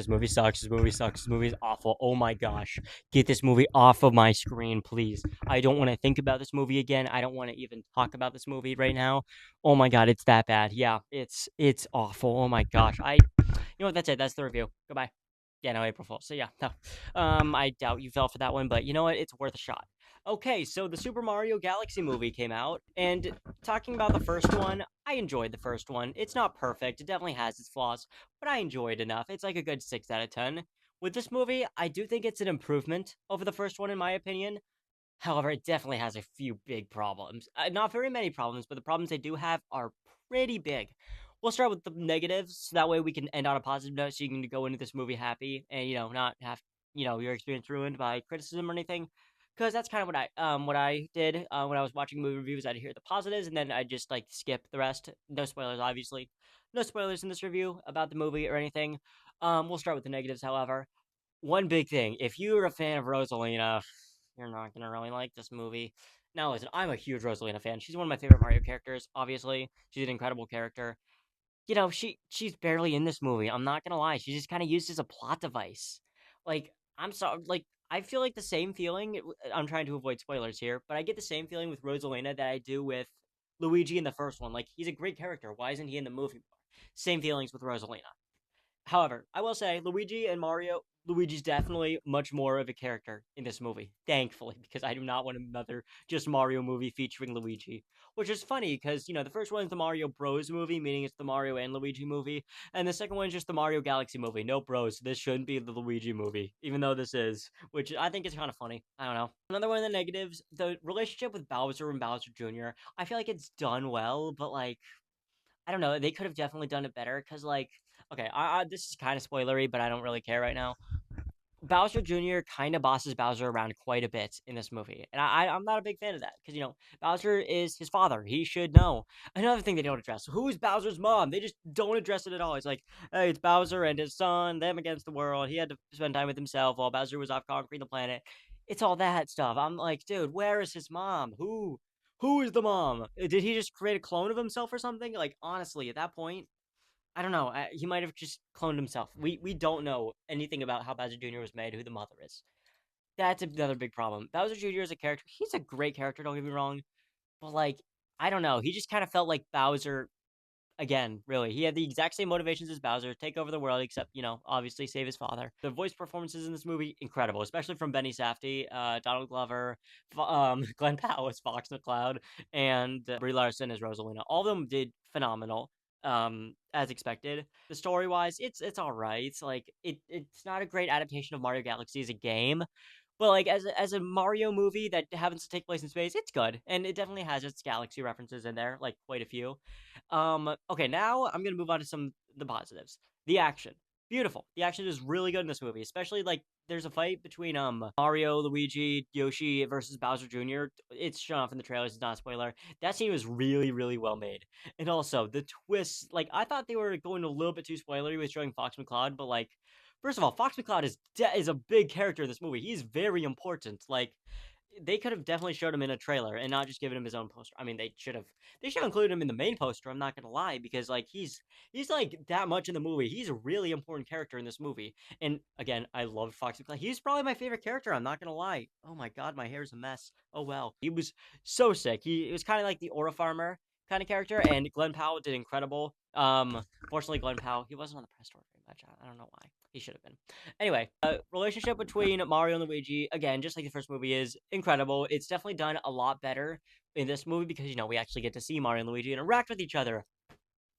This movie sucks. This movie sucks. This movie is awful. Oh my gosh. Get this movie off of my screen, please. I don't want to think about this movie again. I don't want to even talk about this movie right now. Oh my god, it's that bad. Yeah, it's awful. Oh my gosh. You know what? That's it. That's the review. Goodbye. Yeah, no, April Fool's. So yeah, no. I doubt you fell for that one, but you know what? It's worth a shot. Okay, so the Super Mario Galaxy movie came out, and talking about the first one, I enjoyed the first one. It's not perfect. It definitely has its flaws, but I enjoyed enough. It's like a good 6 out of 10. With this movie, I do think it's an improvement over the first one, in my opinion. However, it definitely has a few big problems. Not very many problems, but the problems they do have are pretty big. We'll start with the negatives, so that way we can end on a positive note, so you can go into this movie happy and not have your experience ruined by criticism or anything. Because that's kind of what I did when I was watching movie reviews. I'd hear the positives, and then I'd just like skip the rest. No spoilers, obviously. No spoilers in this review about the movie or anything. We'll start with the negatives, however. One big thing, if you're a fan of Rosalina, you're not gonna really like this movie. Now, listen, I'm a huge Rosalina fan. She's one of my favorite Mario characters, obviously. She's an incredible character. She's barely in this movie. I'm not gonna lie. She's just kind of used as a plot device. Like, I'm sorry. Like, I feel like the same feeling. I'm trying to avoid spoilers here, but I get the same feeling with Rosalina that I do with Luigi in the first one. Like, he's a great character. Why isn't he in the movie more? Same feelings with Rosalina. However, I will say Luigi's definitely much more of a character in this movie, thankfully, because I do not want another just Mario movie featuring Luigi. Which is funny because, the first one is the Mario Bros movie, meaning it's the Mario and Luigi movie, and the second one is just the Mario Galaxy movie. No bros, this shouldn't be the Luigi movie, even though this is, which I think is kind of funny. I don't know. Another one of the negatives, the relationship with Bowser and Bowser Jr., I feel like it's done well, but like, I don't know. They could have definitely done it better because, like, okay, this is kind of spoilery, but I don't really care right now. Bowser Jr. kind of bosses Bowser around quite a bit in this movie, and I'm not a big fan of that because Bowser is his father. He should know. Another thing they don't address: who's Bowser's mom? They just don't address it at all. It's like, hey, it's Bowser and his son, them against the world. He had to spend time with himself while Bowser was off conquering the planet. It's all that stuff. I'm like, dude, where is his mom? Who is the mom? Did he just create a clone of himself or something? Like, honestly, at that point, I don't know. He might have just cloned himself. We don't know anything about how Bowser Jr. was made, who the mother is. That's another big problem. Bowser Jr. as a character, he's a great character, don't get me wrong. But, like, I don't know. He just kind of felt like Bowser again, really. He had the exact same motivations as Bowser, take over the world, except, obviously save his father. The voice performances in this movie, incredible, especially from Benny Safdie, Donald Glover, Glenn Powell as Fox McCloud, and Brie Larson as Rosalina. All of them did phenomenal. As expected. The story wise, it's all right. It's like it's not a great adaptation of Mario Galaxy as a game, but like as a Mario movie that happens to take place in space, it's good, and it definitely has its galaxy references in there, like quite a few. Okay, now I'm gonna move on to some of the positives. The action, beautiful. The action is really good in this movie, especially like there's a fight between Mario, Luigi, Yoshi versus Bowser Jr. It's shown off in the trailers. It's not a spoiler. That scene was really, really well made. And also the twists, like I thought they were going a little bit too spoilery with showing Fox McCloud, but like, first of all, Fox McCloud is a big character in this movie. He's very important. Like, they could have definitely showed him in a trailer and not just given him his own poster. I mean, they should have included him in the main poster. I'm not gonna lie, because like he's like that much in the movie. He's a really important character in this movie. And again, I love Fox McCloud. He's probably my favorite character. I'm not gonna lie. Oh my god, my hair's a mess. Oh well, he was so sick. He was kind of like the Aura Farmer kind of character, and Glenn Powell did incredible. Fortunately, Glenn Powell, he wasn't on the press tour very much. I don't know why. He should have been. Anyway, relationship between Mario and Luigi, again, just like the first movie, is incredible. It's definitely done a lot better in this movie because, we actually get to see Mario and Luigi interact with each other.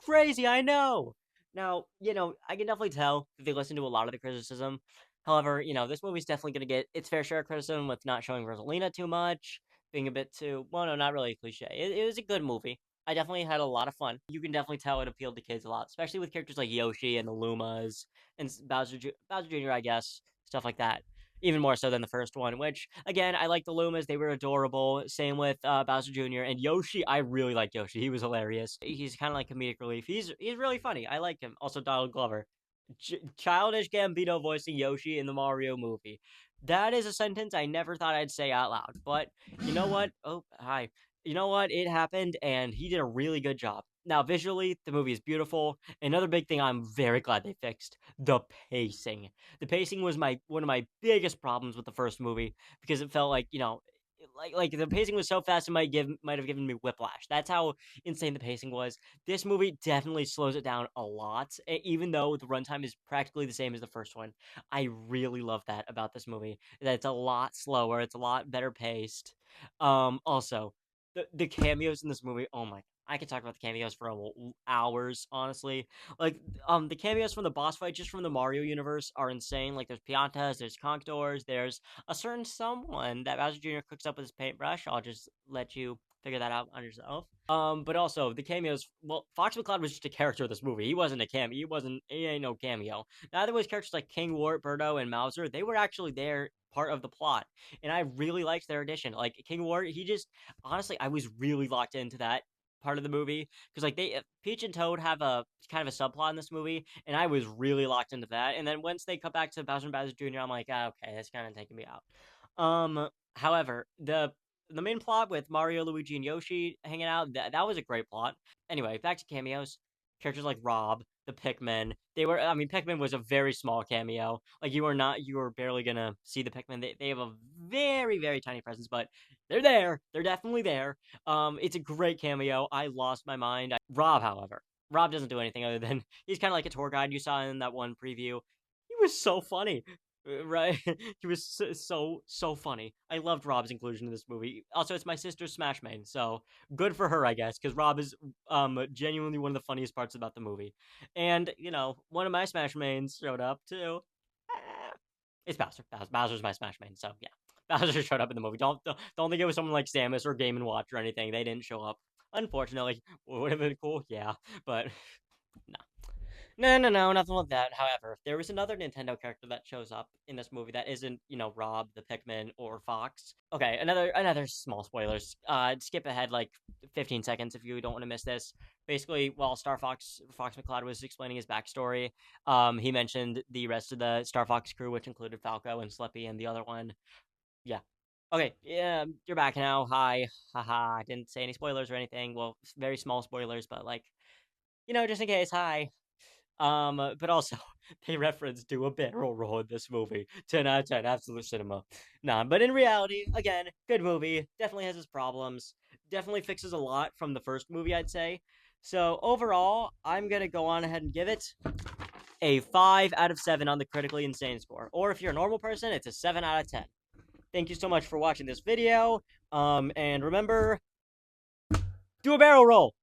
Crazy, I know! Now, I can definitely tell that they listen to a lot of the criticism. However, this movie's definitely going to get its fair share of criticism with not showing Rosalina too much, being a bit too, well, no, not really a cliche. It was a good movie. I definitely had a lot of fun. You can definitely tell it appealed to kids a lot, especially with characters like Yoshi and the Lumas and Bowser Jr., I guess, stuff like that. Even more so than the first one, which, again, I like the Lumas. They were adorable. Same with Bowser Jr. And Yoshi, I really like Yoshi. He was hilarious. He's kind of like comedic relief. He's really funny. I like him. Also, Donald Glover. Childish Gambino voicing Yoshi in the Mario movie. That is a sentence I never thought I'd say out loud. But you know what? Oh, hi. You know what? It happened, and he did a really good job. Now, visually, the movie is beautiful. Another big thing I'm very glad they fixed, the pacing. The pacing was one of my biggest problems with the first movie because it felt like, like the pacing was so fast it might have given me whiplash. That's how insane the pacing was. This movie definitely slows it down a lot, even though the runtime is practically the same as the first one. I really love that about this movie. That it's a lot slower, it's a lot better paced. Also, the cameos in this movie, oh my, I could talk about the cameos for hours, honestly. Like, the cameos from the boss fight, just from the Mario universe, are insane. Like, there's Piantas, there's Conquistadors, there's a certain someone that Bowser Jr. cooks up with his paintbrush. I'll just let you figure that out on yourself. But also the cameos. Well, Fox McCloud was just a character of this movie. He wasn't a cameo. He ain't no cameo. Neither was characters like King Wart, Birdo, and Mauser. They were actually there, part of the plot, and I really liked their addition. Like King Wart, he just honestly, I was really locked into that part of the movie because like they Peach and Toad have a kind of a subplot in this movie, and I was really locked into that. And then once they cut back to Bowser and Bowser Jr., I'm like, okay, that's kind of taking me out. However, the main plot with Mario, Luigi, and Yoshi hanging out, that was a great plot. Anyway, back to cameos. Characters like Rob, the Pikmin, I mean, Pikmin was a very small cameo. Like, you were barely gonna see the Pikmin. They have a very, very tiny presence, but they're there. They're definitely there. It's a great cameo. I lost my mind. Rob, however, Rob doesn't do anything other than he's kind of like a tour guide you saw in that one preview. He was so funny. Right? He was so funny. I loved Rob's inclusion in this movie. Also, it's my sister's Smash main, so good for her, I guess, because Rob is genuinely one of the funniest parts about the movie. And one of my Smash mains showed up too. Ah, It's Bowser. Bowser's my Smash main, so yeah. Bowser showed up in the movie. Don't think it was someone like Samus or Game and Watch or anything. They didn't show up. Unfortunately, would have been cool, yeah, but no. No, no, no, nothing like that. However, there was another Nintendo character that shows up in this movie that isn't, Rob, the Pikmin, or Fox. Okay, another small spoilers. Skip ahead like 15 seconds if you don't want to miss this. Basically, while Fox McCloud was explaining his backstory, he mentioned the rest of the Star Fox crew, which included Falco and Slippy and the other one. Yeah. Okay, yeah, you're back now. Hi, haha. I didn't say any spoilers or anything. Well, very small spoilers, but like, just in case. Hi. But also they reference do a barrel roll in this movie. 10 out of 10, absolute cinema. Nah, but in reality, again, good movie. Definitely has its problems. Definitely fixes a lot from the first movie, I'd say. So overall, I'm gonna go on ahead and give it a 5 out of 7 on the critically insane score. Or if you're a normal person, it's a 7 out of 10. Thank you so much for watching this video. And remember, do a barrel roll.